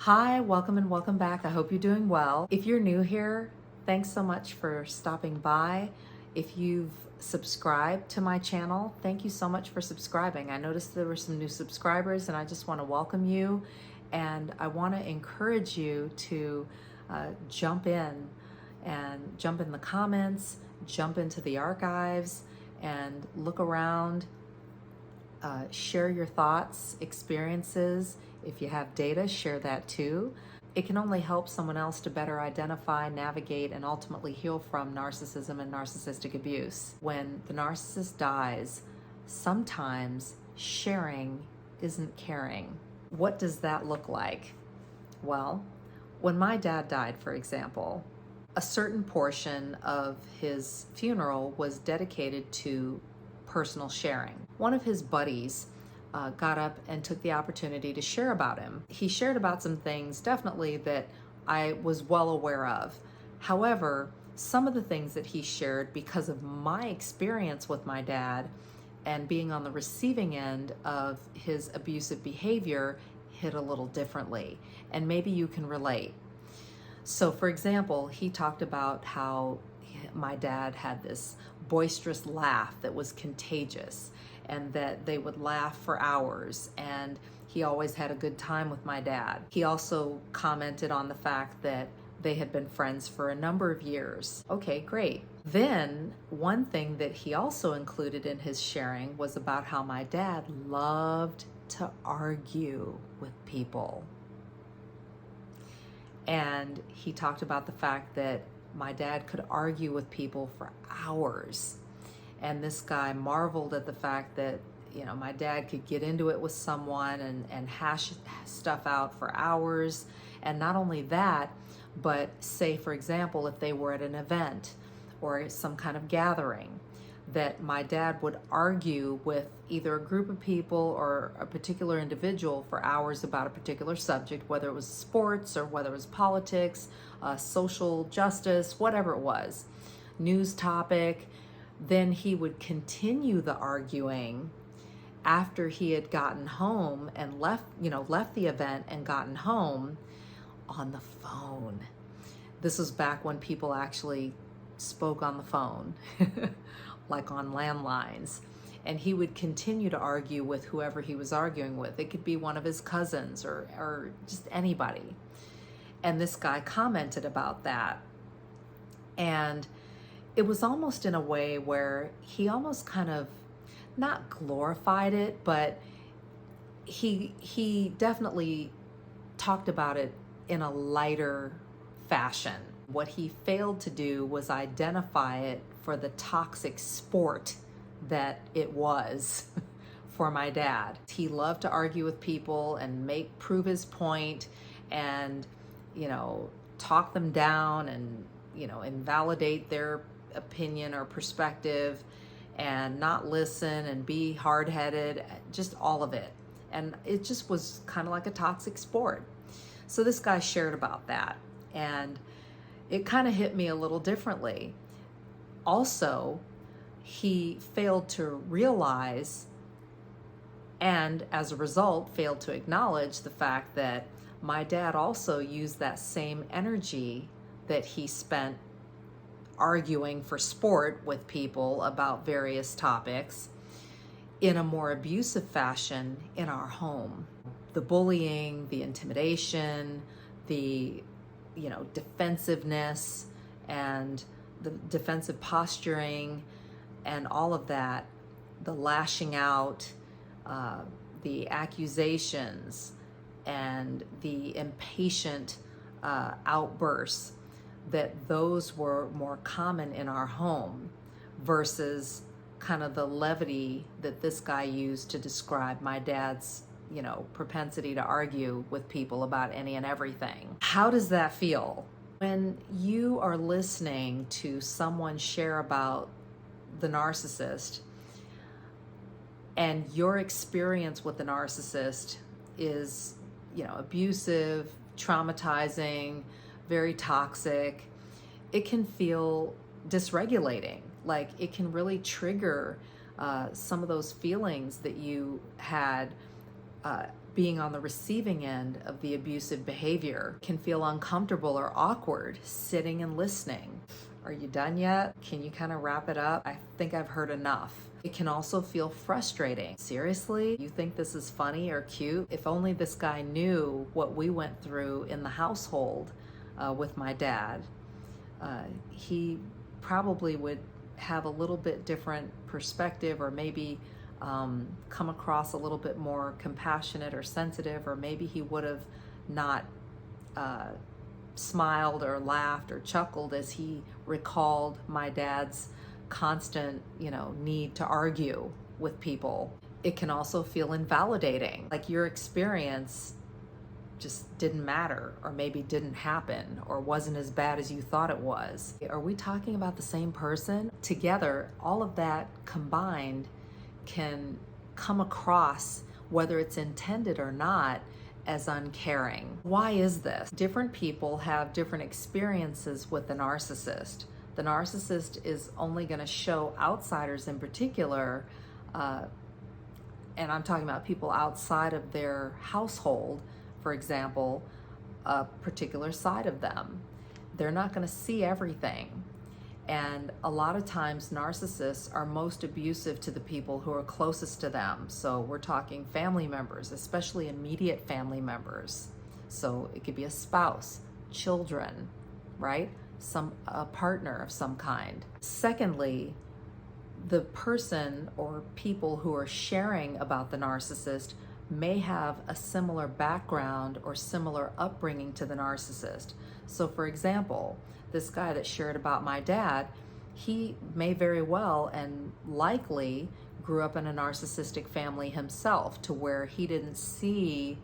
Hi, welcome and welcome back. I hope you're doing well. If you're new here, thanks so much for stopping by. If you've subscribed to my channel, thank you so much for subscribing. I noticed there were some new subscribers and I just want to welcome you, and I want to encourage you to jump in the comments, jump into the archives and look around. Share your thoughts, experiences. If you have data, share that too. It can only help someone else to better identify, navigate, and ultimately heal from narcissism and narcissistic abuse. When the narcissist dies, sometimes sharing isn't caring. What does that look like? Well, when my dad died, for example, a certain portion of his funeral was dedicated to personal sharing. One of his buddies got up and took the opportunity to share about him. He shared about some things definitely that I was well aware of. However, some of the things that he shared, because of my experience with my dad and being on the receiving end of his abusive behavior, hit a little differently. And maybe you can relate. So for example, he talked about how my dad had this boisterous laugh that was contagious, and that they would laugh for hours, and he always had a good time with my dad. He also commented on the fact that they had been friends for a number of years. Okay, great. Then one thing that he also included in his sharing was about how my dad loved to argue with people. And he talked about the fact that my dad could argue with people for hours. And this guy marveled at the fact that, my dad could get into it with someone and hash stuff out for hours. And not only that, but say, for example, if they were at an event or some kind of gathering, that my dad would argue with either a group of people or a particular individual for hours about a particular subject, whether it was sports or whether it was politics, social justice, whatever it was, news topic. Then he would continue the arguing after he had gotten home and left the event and gotten home on the phone. This was back when people actually spoke on the phone, like on landlines. And he would continue to argue with whoever he was arguing with. It could be one of his cousins or just anybody. And this guy commented about that. And it was almost in a way where he almost kind of not glorified it, but he definitely talked about it in a lighter fashion. What he failed to do was identify it for the toxic sport that it was for my dad. He loved to argue with people and prove his point and, talk them down and, invalidate their opinion or perspective and not listen and be hard-headed, just all of it. And it just was kind of like a toxic sport. So this guy shared about that, and it kind of hit me a little differently. Also, he failed to realize, and as a result, failed to acknowledge the fact that my dad also used that same energy that he spent arguing for sport with people about various topics in a more abusive fashion in our home. The bullying, the intimidation, the defensiveness and the defensive posturing and all of that, the lashing out, the accusations and the impatient outbursts, that those were more common in our home versus kind of the levity that this guy used to describe my dad's propensity to argue with people about any and everything. How does that feel? When you are listening to someone share about the narcissist and your experience with the narcissist is, abusive, traumatizing, very toxic, it can feel dysregulating. Like it can really trigger some of those feelings that you had being on the receiving end of the abusive behavior can feel uncomfortable or awkward sitting and listening. Are you done yet? Can you kind of wrap it up? I think I've heard enough. It can also feel frustrating. Seriously? You think this is funny or cute? If only this guy knew what we went through in the household with my dad. He probably would have a little bit different perspective, or maybe come across a little bit more compassionate or sensitive, or maybe he would have not smiled or laughed or chuckled as he recalled my dad's constant, need to argue with people. It can also feel invalidating, like your experience just didn't matter, or maybe didn't happen, or wasn't as bad as you thought it was. Are we talking about the same person? Together, all of that combined can come across, whether it's intended or not, as uncaring. Why is this? Different people have different experiences with the narcissist. The narcissist is only going to show outsiders in particular, and I'm talking about people outside of their household, for example, a particular side of them. They're not going to see everything. And a lot of times narcissists are most abusive to the people who are closest to them. So we're talking family members, especially immediate family members. So it could be a spouse, children, right? A partner of some kind. Secondly, the person or people who are sharing about the narcissist may have a similar background or similar upbringing to the narcissist. So for example, this guy that shared about my dad, he may very well and likely grew up in a narcissistic family himself, to where he didn't see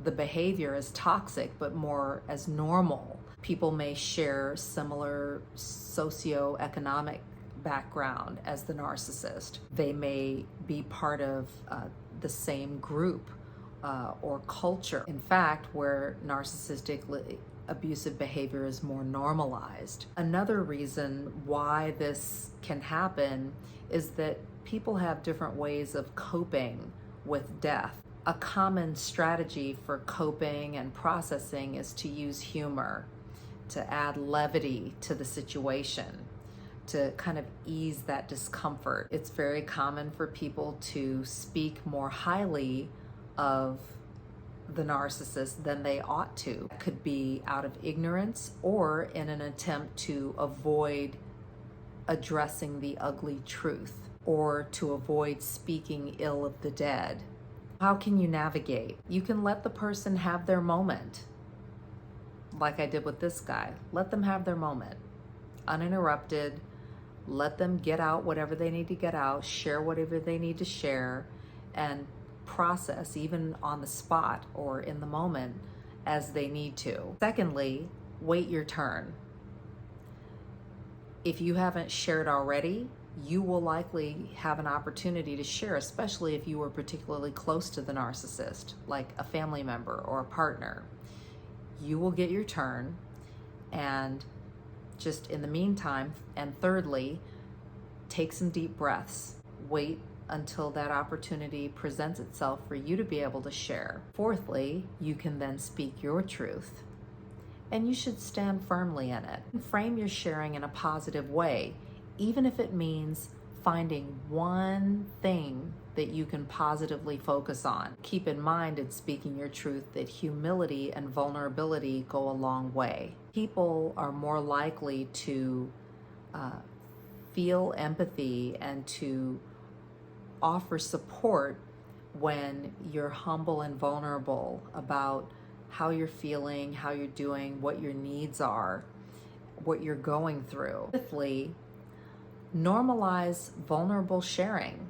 the behavior as toxic, but more as normal. People may share similar socioeconomic background as the narcissist. They may be part of the same group or culture. In fact, where narcissistic abusive behavior is more normalized. Another reason why this can happen is that people have different ways of coping with death. A common strategy for coping and processing is to use humor, to add levity to the situation, to kind of ease that discomfort. It's very common for people to speak more highly of the narcissist than they ought to. It could be out of ignorance or in an attempt to avoid addressing the ugly truth, or to avoid speaking ill of the dead. How can you navigate? You can let the person have their moment, like I did with this guy. Let them have their moment, uninterrupted. Let them get out whatever they need to get out, share whatever they need to share, and process even on the spot or in the moment as they need to. Secondly, wait your turn. If you haven't shared already, you will likely have an opportunity to share, especially if you were particularly close to the narcissist, like a family member or a partner. You will get your turn, and just in the meantime, and thirdly, take some deep breaths. Wait until that opportunity presents itself for you to be able to share. Fourthly, you can then speak your truth, and you should stand firmly in it. Frame your sharing in a positive way, even if it means finding one thing that you can positively focus on. Keep in mind in speaking your truth that humility and vulnerability go a long way. People are more likely to feel empathy and to offer support when you're humble and vulnerable about how you're feeling, how you're doing, what your needs are, what you're going through. Fifthly, normalize vulnerable sharing.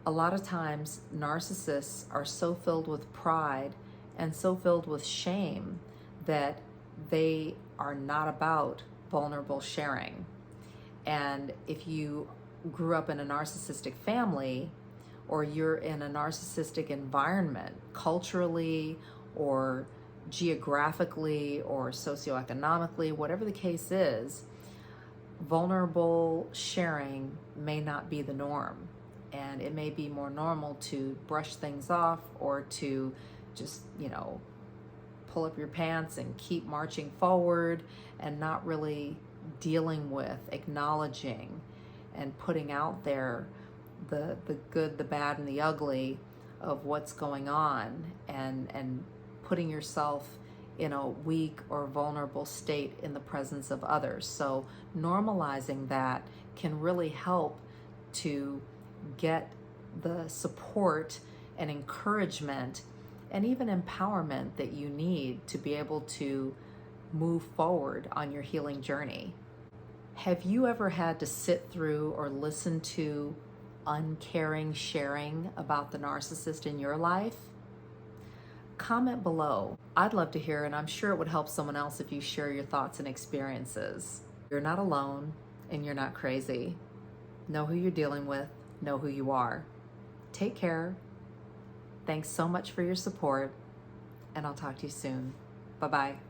A lot of times, narcissists are so filled with pride and so filled with shame that they are not about vulnerable sharing. And if you grew up in a narcissistic family, or you're in a narcissistic environment, culturally or geographically or socioeconomically, whatever the case is, vulnerable sharing may not be the norm. and it may be more normal to brush things off or to just, pull up your pants and keep marching forward and not really dealing with, acknowledging, and putting out there the good, the bad, and the ugly of what's going on, and putting yourself in a weak or vulnerable state in the presence of others. So normalizing that can really help to get the support and encouragement and even empowerment that you need to be able to move forward on your healing journey. Have you ever had to sit through or listen to uncaring sharing about the narcissist in your life? Comment below. I'd love to hear, and I'm sure it would help someone else if you share your thoughts and experiences. You're not alone, and you're not crazy. Know who you're dealing with. Know who you are. Take care. Thanks so much for your support, and I'll talk to you soon. Bye-bye.